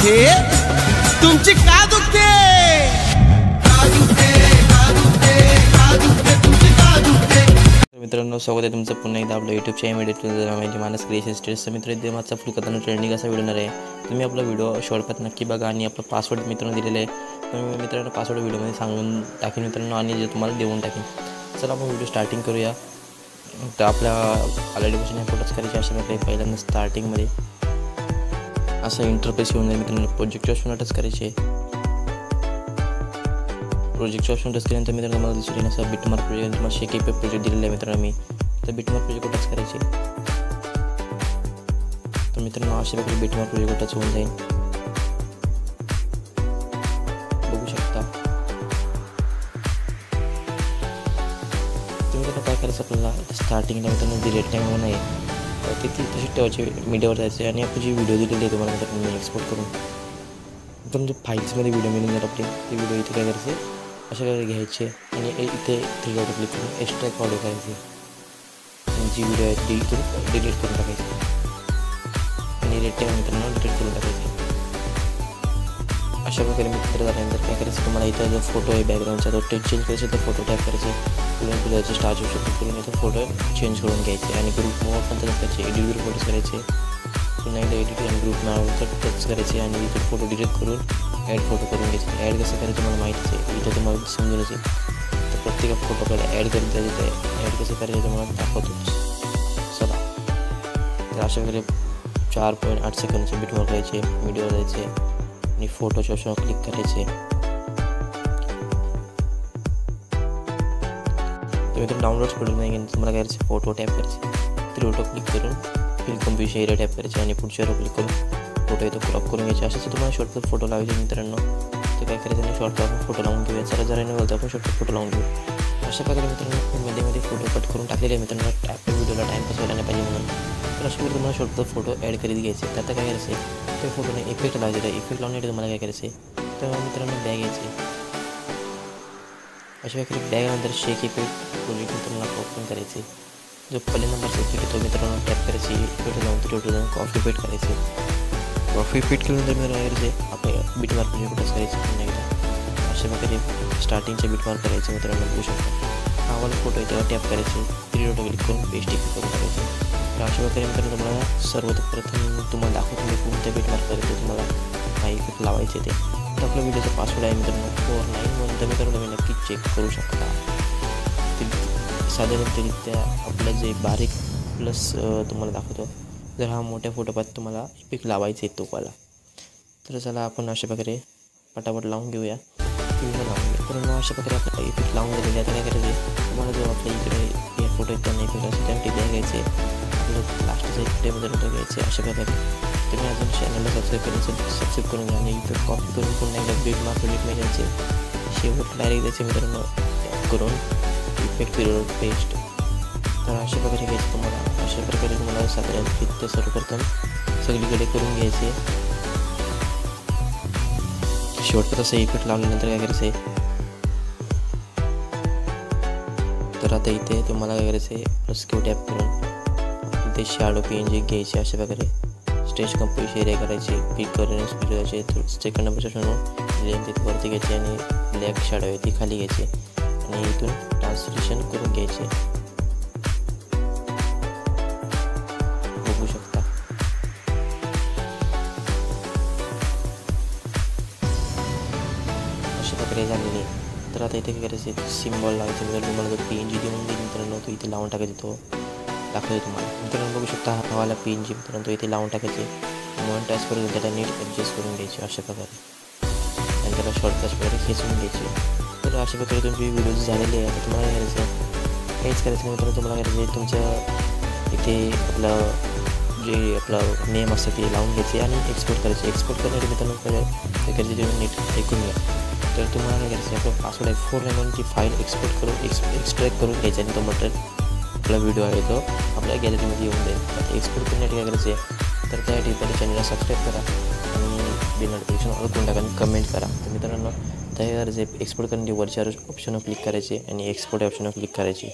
दुखते तुमची का दुखते मित्रांनो, स्वागत आहे तुमचं पुन्हा एकदा आपल्या यूट्यूब चॅनल मानस क्रिएशन स्टेटसचा मित्र देवाचा फुल करताना ट्रेंडिंग असा व्हिडिओ आहे। तुम्ही आपला व्हिडिओ शेवटपर्यंत नक्की बघा आणि आपला पासवर्ड मित्रांनो दिलेला आहे। तुम्ही मित्रांनो पासवर्ड व्हिडिओमध्ये सांगून टाकेन मित्रांनो आणि जे तुम्हाला देऊन टाकेन। चला आपण व्हिडिओ स्टार्टिंग करूया। तर आपल्या ऑलरेडी पासून फोटोज करायचे अशा प्रकारे पहिल्यांदा स्टार्टिंगमध्ये असा इंटरफेस येऊन जाईल मित्रांनो। प्रोजेक्टच्या ऑप्शन टच करायचे। प्रोजेक्टच्या ऑप्शन टच केल्यानंतर मित्रांनो मला दिसेल असा बिटमार्क प्रोजेक्ट तुम्हाला शेकेप प्रोजेक्ट दिलेला आहे मित्रांनो। मी तर बिटमार्क प्रोजेक्ट टच करायचे। तर मित्रांनो अशा प्रकारे बिटमार्क प्रोजेक्ट टच होऊन जाईल, बघू शकता। तुम्ही काय करायचं आपल्याला स्टार्टिंगला मित्रांनो डिलीट टाइम होऊन आहे ते तशी ठेवायची, मीडियावर जायचे आणि आपण जी व्हिडिओ दिलेली आहे तुम्हाला मित्रांनो एक्सपोर्ट करून मित्रांनो फाईल्समध्ये व्हिडिओ मिळून जाईल आपले। ते व्हिडिओ इथे काय करायचे अशा प्रकारे घ्यायचे आणि इथे थ्री डॉट क्लिक करून एक्स्ट्रॅक्ट ऑडिओ करायचे आणि जी व्हिडिओ आहे ती इथून डिलीट करून टाकायची आणि रेटिंग मित्रांनो डिलीट करून टाकायचे। अशा प्रकारे मित्र झाल्यानंतर काय करायचं तुम्हाला इथं जो फोटो आहे बॅकग्राऊंडचा तो चेंज करायचा, तर फोटो टॅप करायचे, पुढे जायचे स्टार्च शकतो करून इथं फोटो चेंज करून घ्यायचे आणि ग्रुप मोड पण तसंच करायचे। एडिट फोटोज करायचे, पुन्हा एकदा एडिट आणि ग्रुप नावाचं टच करायचे आणि इथून फोटो डिलीट करून ॲड फोटो करून घ्यायचे। ॲड कसं करायचं तुम्हाला माहितीच आहे, इथं तुम्हाला समजून असेल। तर प्रत्येक फोटो आपल्याला ॲड करत जायचं आहे। ॲड कसं करायचं तुम्हाला दाखवतो। चला, तर अशा प्रकारे 4.8 सेकंदचे बिटमार्क करायचे, व्हिडिओवर जायचे आणि फोटोच्या ऑप्शनवर क्लिक करायचे। तुम्ही तर डाउनलोड्स फोटो नाही घेऊन तुम्हाला काय करायचं फोटो टॅप करायचे, थ्री डॉट क्लिक करून फिल कम्प्युटर एरिया टॅप करायचे आणि पुढच्या क्लिक करून फोटो इथं क्रॉप करून घ्यायचे। असेच तुम्हाला शॉर्टकट फोटो लावायचे मित्रांनो। तर काय करायचं नाही शॉर्टकट आपण फोटो लावून घेऊया। चला जरा नाही बोलतो आपण शॉर्टकट फोटो लावून घेऊ। अशा प्रकारे मित्रांनो मध्ये फोटो कट करून टाकलेले आहे मित्रांनो, आपल्या व्हिडिओला टाइमपास व्हायला नाही पाहिजे म्हणून। तर अशा प्रकारे तुम्हाला शॉर्टकट फोटो ॲड करीत घ्यायचे। तर आता काय करायचं ते फोटोने इफेक्ट लावायचे। इफेक्ट लावण्यासाठी तुम्हाला काय करायचं तर मित्रांनो बॅग घ्यायचे। अशा प्रकारे बॅग नंतर शेक इफेक्ट प्रोजेक्ट मित्रांनो ओपन करायचे। जो पहिल्या नंबरचा इफेक्ट येतो मित्रांनो टॅप करायची, इफेक्ट लावून तिथे जाऊन कॉफी इफेक्ट करायचे। कॉफी इफेक्ट केल्यानंतर मित्रांनो काय करायचे आपल्या बिटमार्क प्रोजेक्ट टच करायचे पुन्हा एकदा। अशा प्रकारे स्टार्टिंगचे बिटमार्क करायचे मित्रांनो, बघू शकता। हा वाला फोटो आहे तेव्हा टॅप करायचे, थ्री डॉट क्लिक करून पेस्ट इफेक्ट करून टाकायचे। तर अशा प्रकारे मित्रांनो तुम्हाला सर्वप्रथम तुम्हाला दाखवतो मी कोणत्या बिटमार्क करायचं तुम्हाला हा इफेक्ट लावायचे ते। तर आपल्या व्हिडिओचा पासवर्ड आहे मित्रांनो 49 तर मित्रांनो तुम्ही नक्की चेक करू शकता। साधारणतरित्या आपलं जे बारीक प्लस तुम्हाला दाखवतो, जर हा मोठ्या फोटोपात तुम्हाला इफेक्ट लावायचे तो वाला। तर चला आपण अशा प्रकारे पटापट लावून घेऊया। तर अशा प्रकारे आपल्याला इफेक्ट लावून दिलेले आता काय करायचे तुम्हाला जो आपल्या इकडे हे फोटो आहेत त्यांना इफेक्ट असतो त्यासाठी द्या घ्यायचे, आपलं लास्टचा इफेक्टमध्ये फोटो घ्यायचे। अशा प्रकारे तुम्ही अजून चॅनलला सबस्क्राईब करून घ्या आणि इफेक्ट कॉपी करून पुन्हा एकदा बिटमार्क प्रोजेक्टमध्ये घ्यायचे। शेवट डायरेक्ट द्यायचे मित्रांनो करून इफेक्ट पेस्ट। तर अशा प्रकारे घ्यायचं तुम्हाला। अशा प्रकारे तुम्हाला साधारणतः सर्वप्रथम सगळीकडे करून घ्यायचे। शेवटपर्यंत असं इफेक्ट लावल्यानंतर काय करायचं आहे तर आता इथे तुम्हाला काय करायचं आहे प्लस किंवा टॅप करून इथे शॅडो PNG घ्यायचे। अशा प्रकारे स्टेज कंपोजिशन एरिया करायचे, पिक करून स्पीड करायचे, सेकंड नंबरच्या लेंथ इथे वरती घ्यायची आणि ब्लॅक शॅडो आहे ती खाली घ्यायची आणि इथून ट्रान्सलेशन करून घ्यायचे, बघू शकता। अशा प्रकारे झालेले। तर आता इथे काय करायचं सिम्बॉल लावायचं मित्रांनो, तुम्हाला जो PNG देऊन देईल मित्रांनो तो इथे लावून टाकायचा, तो दाखवतो तुम्हाला मित्रांनो, बघू शकता। हा वाला PNG मित्रांनो तो इथे लावून टाकायचे, मॉनिटाईज करून त्याला नीट ॲडजस्ट करून घ्यायचे अशा प्रकारे आणि त्याला शॉर्टकट वगैरे खेचून घ्यायचे। तर अशा प्रकारे तुमची व्हिडिओज झालेली आहे। आता तुम्हाला काय करायचं काहीच करायचं नाही मित्रांनो, तुम्हाला काय करायचं तुमच्या इथे आपलं जे आपलं नेम असतं ते लावून घ्यायचे आणि एक्सपोर्ट करायचे। एक्सपोर्ट करण्यासाठी मित्रांनो काय करायचे तुम्ही नीट ऐकून घ्या। तर तुम्हाला काय करायचं आपलं पासवर्ड आहे 491 ची फाईल एक्सपोर्ट करून एक्स्ट्रॅक्ट करून घ्यायची आणि तो मटेरियल आपला व्हिडिओ आहे तो आपल्या गॅलरीमध्ये येऊन जाईल। आता एक्सपोर्ट करण्यासाठी काय करायचं आहे तर त्यासाठी पहिले चॅनलला सबस्क्राईब करा आणि बिल नोटिफिकेशन ऑल करून टाका आणि कमेंट करा। तर मित्रांनो तयार जे एक्सपोर्ट करण्यासाठी वरच्या ऑप्शनवर क्लिक करायचे आणि एक्सपोर्ट ऑप्शनवर क्लिक करायचे।